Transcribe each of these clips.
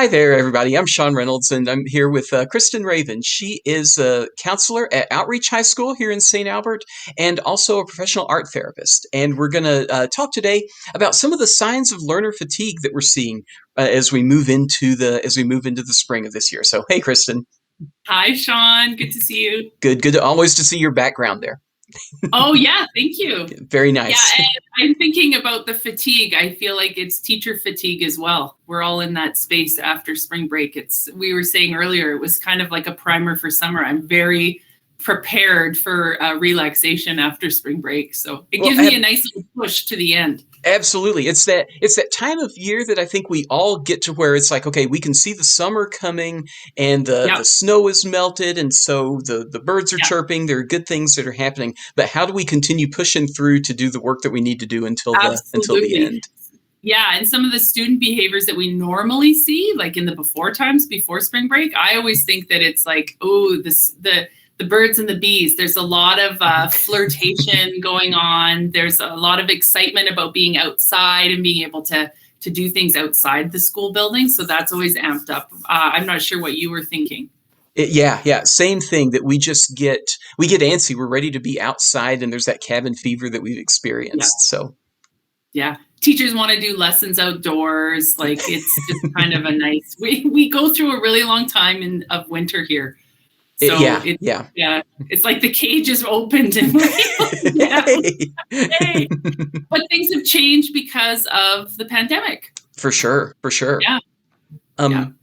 Hi there, everybody. I'm Shawn Reynolds, and I'm here with Cristin Raven. She is a counselor at Outreach High School here in St. Albert, and also a professional art therapist. And we're going to talk today about some of the signs of learner fatigue that we're seeing as we move into the spring of this year. So, hey, Cristin. Hi, Shawn. Good to see you. Good, always to see your background there. Oh, yeah. Thank you. Very Yeah, nice. and I'm thinking about the fatigue. I feel like it's teacher fatigue as well. We're all in that space after spring break. We were saying earlier, it was kind of like a primer for summer. I'm very prepared for relaxation after spring break. So it Well, gives me a nice little push to the end. Absolutely. It's that time of year that I think we all get to where it's like, okay, we can see the summer coming and the Yep. snow is melted and so the birds are Yeah, chirping. There are good things that are happening. But how do we continue pushing through to do the work that we need to do until the absolutely. end? Yeah, and some of the student behaviors that we normally see, like in the before times, before spring break, I always think that it's like, oh, the birds and the bees. There's a lot of flirtation going on. There's a lot of excitement about being outside and being able to do things outside the school building. So that's always amped up. I'm not sure what you were thinking. Yeah. Same thing that we get antsy. We're ready to be outside and there's that cabin fever that we've Yeah, experienced. So yeah. Teachers want to do lessons outdoors. Like it's just kind of a nice. We go through a really long time of winter here. So yeah, yeah. yeah, it's like the cage is opened and we're able to get out. Hey. Hey. But things have changed because of the pandemic. For sure, for sure. Yeah, yeah, Um,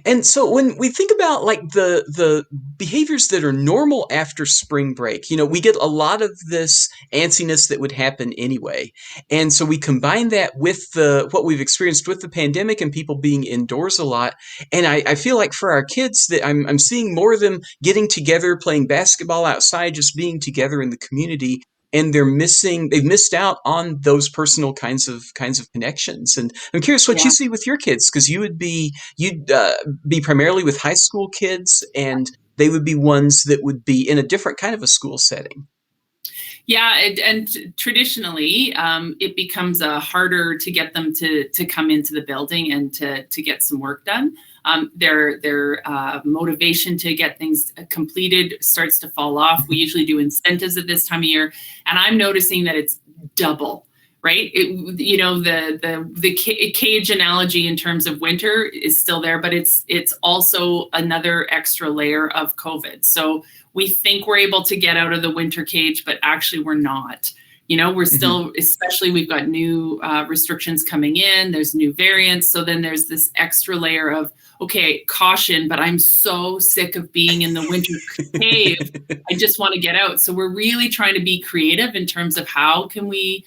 And so when we think about like the behaviors that are normal after spring break, we get a lot of this antsiness that would happen anyway. And so we combine that with the what we've experienced with the pandemic and people being indoors a lot. And I feel like for our kids that I'm seeing more of them getting together, playing basketball outside, just being together in the community. And they've missed out on those personal kinds of connections. And I'm curious what you yeah. see with your kids, because you'd be primarily with high school kids, and they would be ones that would be in a different kind of a school setting. Yeah, and traditionally, it becomes harder to get them to come into the building and to get some work done. Their motivation to get things completed starts to fall off. We usually do incentives at this time of year, and I'm noticing that it's double. Right, the cage analogy in terms of winter is still there, but it's also another extra layer of COVID. So we think we're able to get out of the winter cage, but actually we're not. We're Hmm. still, especially we've got new restrictions coming in, there's new variants. So then there's this extra layer of, okay, caution, but I'm so sick of being in the winter cave. I just want to get out. So we're really trying to be creative in terms of how can we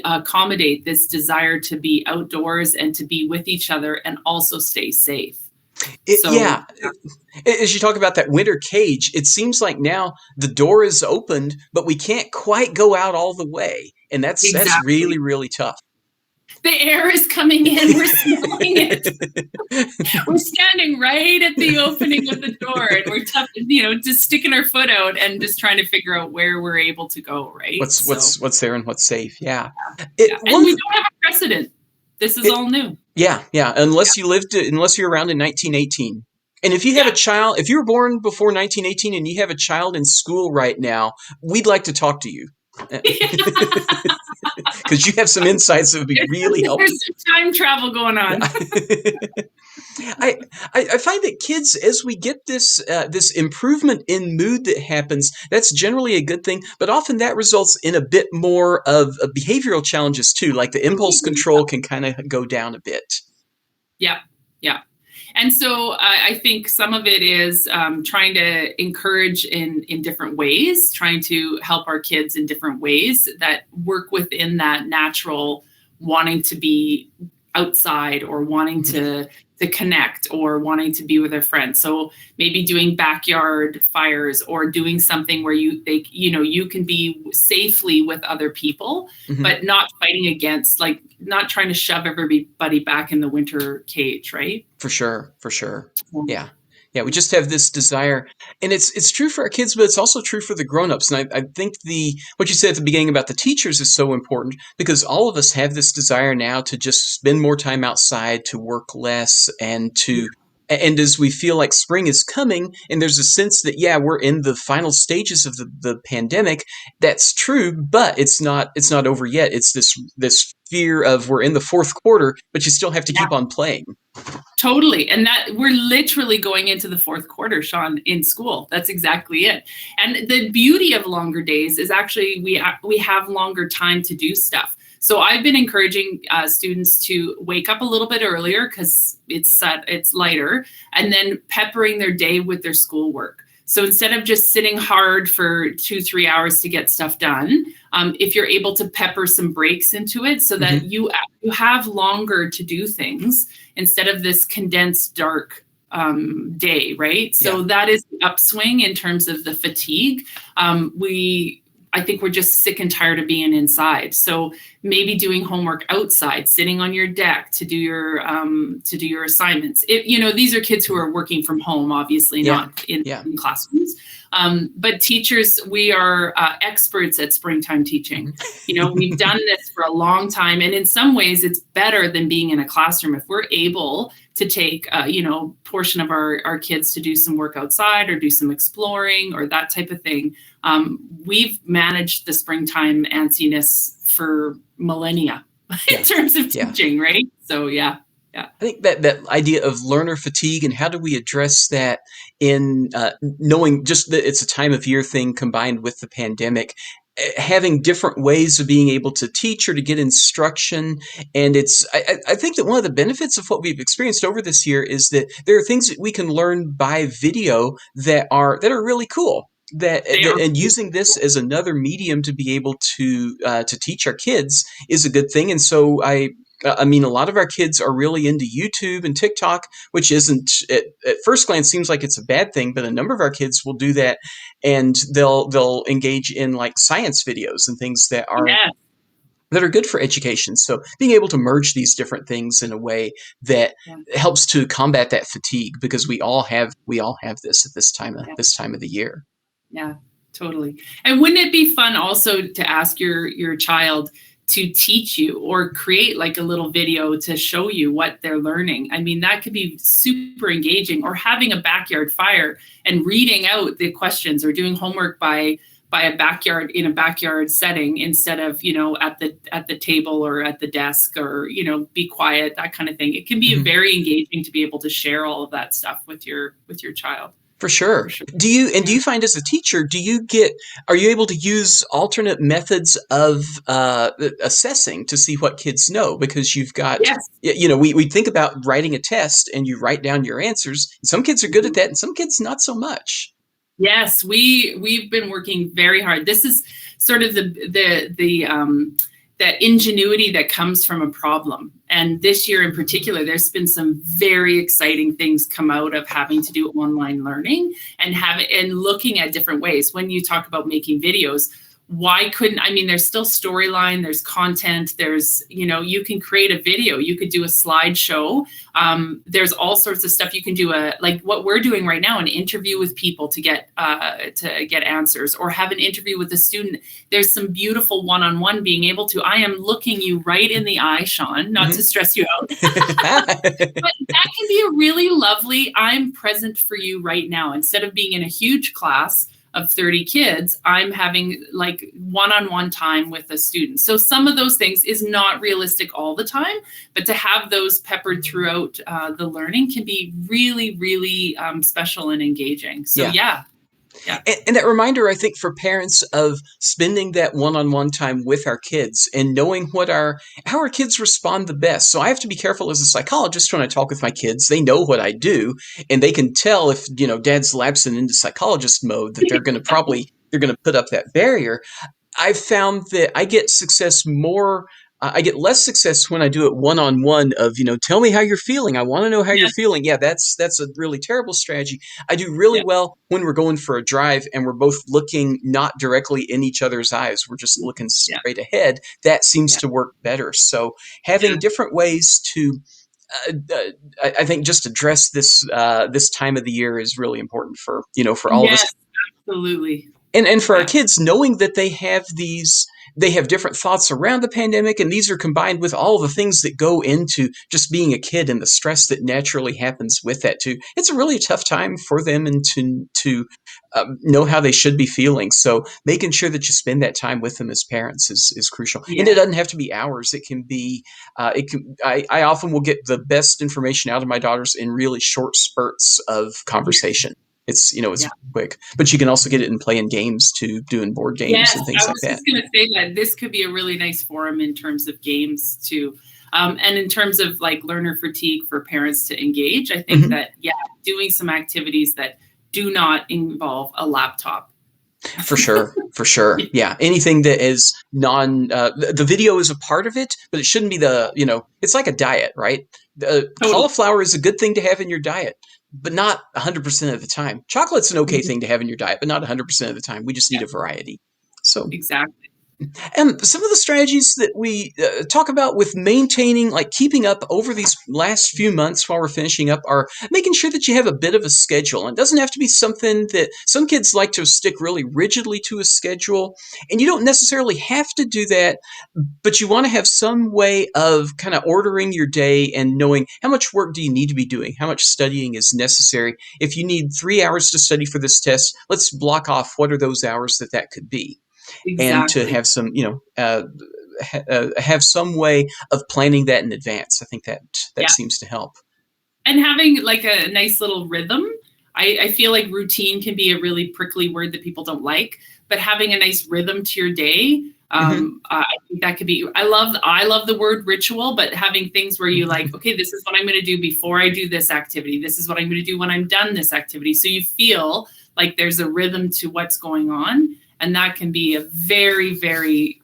accommodate this desire to be outdoors and to be with each other and also stay safe. So Yeah, as you talk about that winter cage, it seems like now the door is opened, but we can't quite go out all the way, and that's really exactly. really tough. The air is coming in. We're smelling it. We're standing right at the opening of the door and we're tough, just sticking our foot out and just trying to figure out where we're able to go, right? what's So, what's there and what's safe? Yeah. yeah. And we One. don't have a precedent. This is It, all new. yeah. Unless you're around in 1918. And if you have a Yeah. child, if you were born before 1918 and you have a child in school right now, we'd like to talk to you. Because you have some insights that would be really helpful. There's some time travel going on. I find that kids, as we get this improvement in mood that happens, that's generally a good thing. But often that results in a bit more of behavioral challenges too, like the impulse control can kind of go down a bit. Yeah, yeah. And so I think some of it is trying to encourage in different ways, trying to help our kids in different ways that work within that natural wanting to be outside or wanting to connect or wanting to be with their friends. So maybe doing backyard fires or doing something where you can be safely with other people, Hmm. but not fighting against, like not trying to shove everybody back in the winter cage, right? For sure, for sure. Yeah. Yeah, we just have this desire, and it's true for our kids, but it's also true for the grown-ups. And I think the what you said at the beginning about the teachers is so important because all of us have this desire now to just spend more time outside, to work less, and as we feel like spring is coming, and there's a sense that yeah, we're in the final stages of the pandemic. That's true, but it's not over yet. It's this fear of we're in the fourth quarter, but you still have to Yeah. keep on playing. Totally. And that we're literally going into the fourth quarter, Shawn, in school. That's exactly it. And the beauty of longer days is actually we have longer time to do stuff. So I've been encouraging students to wake up a little bit earlier because it's lighter, and then peppering their day with their schoolwork. So instead of just sitting hard for 2-3 hours to get stuff done, if you're able to pepper some breaks into it so that you have longer to do things instead of this condensed dark day, right? So that is the upswing in terms of the fatigue. I think we're just sick and tired of being inside. So maybe doing homework outside, sitting on your deck to do your assignments. These are kids who are working from home, obviously not in classrooms. But teachers, we are experts at springtime teaching. We've done this for a long time. And in some ways, it's better than being in a classroom. If we're able to take, portion of our kids to do some work outside or do some exploring or that type of thing, we've managed the springtime antsiness for millennia in terms of teaching, right? So, yeah. I think that idea of learner fatigue and how do we address that in knowing just that it's a time of year thing combined with the pandemic, having different ways of being able to teach or to get instruction. And I think that one of the benefits of what we've experienced over this year is that there are things that we can learn by video that are really cool. And using this as another medium to be able to teach our kids is a good thing. And so I mean, a lot of our kids are really into YouTube and TikTok, which isn't at first glance seems like it's a bad thing, but a number of our kids will do that, and they'll engage in like science videos and things that are good for education. So being able to merge these different things in a way that helps to combat that fatigue, because we all have this at this time of the year. Yeah, totally. And wouldn't it be fun also to ask your child to teach you or create like a little video to show you what they're learning? I mean, that could be super engaging. Or having a backyard fire and reading out the questions, or doing homework by a backyard setting instead of, at the table or at the desk, or, be quiet, that kind of thing. It can be very engaging to be able to share all of that stuff with your child. For sure. Do you find as a teacher, are you able to use alternate methods of assessing to see what kids know? Because you've got, we think about writing a test and you write down your answers. Some kids are good at that and some kids not so much. Yes, we've been working very hard. This is sort of that ingenuity that comes from a problem. And this year in particular, there's been some very exciting things come out of having to do online learning and looking at different ways. When you talk about making videos, there's still storyline, there's content, there's, you can create a video, you could do a slideshow. There's all sorts of stuff you can do, like what we're doing right now, an interview with people to get answers, or have an interview with a student. There's some beautiful one-on-one being able to, I am looking you right in the eye, Shawn, not to stress you out. But that can be a really lovely, I'm present for you right now. Instead of being in a huge class of 30 kids, I'm having like one-on-one time with a student. So some of those things is not realistic all the time, but to have those peppered throughout the learning can be really, really special and engaging. So yeah. And that reminder, I think, for parents of spending that one-on-one time with our kids and knowing how our kids respond the best. So I have to be careful as a psychologist when I talk with my kids. They know what I do, and they can tell if, dad's lapsing into psychologist mode, that they're going to put up that barrier. I've found that I get less success when I do it one-on-one of, tell me how you're feeling. I want to know how you're feeling. Yeah, that's a really terrible strategy. I do really well when we're going for a drive and we're both looking not directly in each other's eyes. We're just looking straight ahead. That seems to work better. So having different ways to I think just address this time of the year is really important for for all of us. Yes, absolutely. And for our Yeah, kids, knowing that they have different thoughts around the pandemic, and these are combined with all the things that go into just being a kid and the stress that naturally happens with that too. It's a really tough time for them, and to know how they should be feeling. So making sure that you spend that time with them as parents is crucial. And it yeah, doesn't have to be hours. It can be I often will get the best information out of my daughters in really short spurts of yeah, conversation. It's yeah. quick, but you can also get it in playing games too, doing board games Yes, and things I like was that. just going to say that this could be a really nice forum in terms of games too. And in terms of like learner fatigue for parents to engage, I think Hmm. that, yeah, doing some activities that do not involve a laptop. For sure, for sure. Yeah, anything that is the video is a part of it, but it shouldn't be it's like a diet, right? Totally. Cauliflower is a good thing to have in your diet, but not 100% of the time. Chocolate's an okay Mhm. thing to have in your diet, but not 100% of the time. We just need Yeah, a variety. So, exactly. and some of the strategies that we talk about with maintaining, like keeping up over these last few months while we're finishing up, are making sure that you have a bit of a schedule. And it doesn't have to be something that some kids like to stick really rigidly to a schedule. And you don't necessarily have to do that, but you want to have some way of kind of ordering your day and knowing how much work do you need to be doing, how much studying is necessary. If you need 3 hours to study for this test, let's block off what are those hours that could be, and to Exactly. have some, have some way of planning that in advance. I think that Yeah. seems to help. And having like a nice little rhythm. I feel like routine can be a really prickly word that people don't like, but having a nice rhythm to your day, Hmm. I think that could be. I love the word ritual, but having things where you like, okay, this is what I'm going to do before I do this activity. This is what I'm going to do when I'm done this activity. So you feel like there's a rhythm to what's going on, and that can be a very, very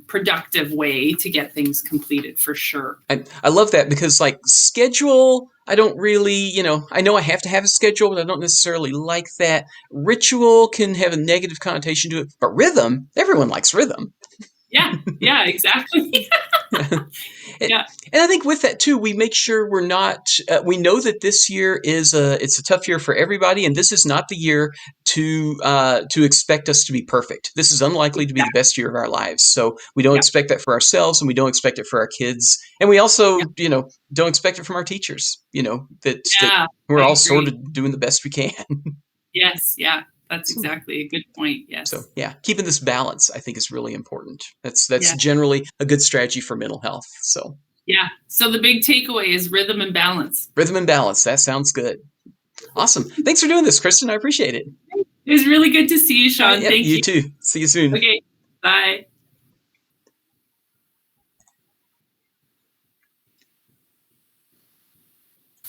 productive way to get things completed for sure. I love that, because like schedule, I don't really, I know I have to have a schedule, but I don't necessarily like that. Ritual can have a negative connotation to it, but rhythm, everyone likes rhythm. Yeah, yeah, exactly. And Yeah, I think with that too, we make sure we're not. We know that this year it's a tough year for everybody, and this is not the year to expect us to be perfect. This is unlikely to be the exactly. best year of our lives, so we don't Yeah, expect that for ourselves, and we don't expect it for our kids, and we yeah, also don't expect it from our teachers. That yeah, we're I all sort agree. of doing the best we can. Yes, yeah, that's So exactly a good point. so Yes. yeah, keeping this balance, I think, is really important. That's Yeah, generally a good strategy for mental health. So yeah. So the big takeaway is rhythm and balance. rhythm and balance. That sounds good. Awesome. Thanks for doing this, Kristen. I appreciate it. It was really good to see you, All right. Shawn. Yep. Thank You you. too. See you soon. Okay, bye.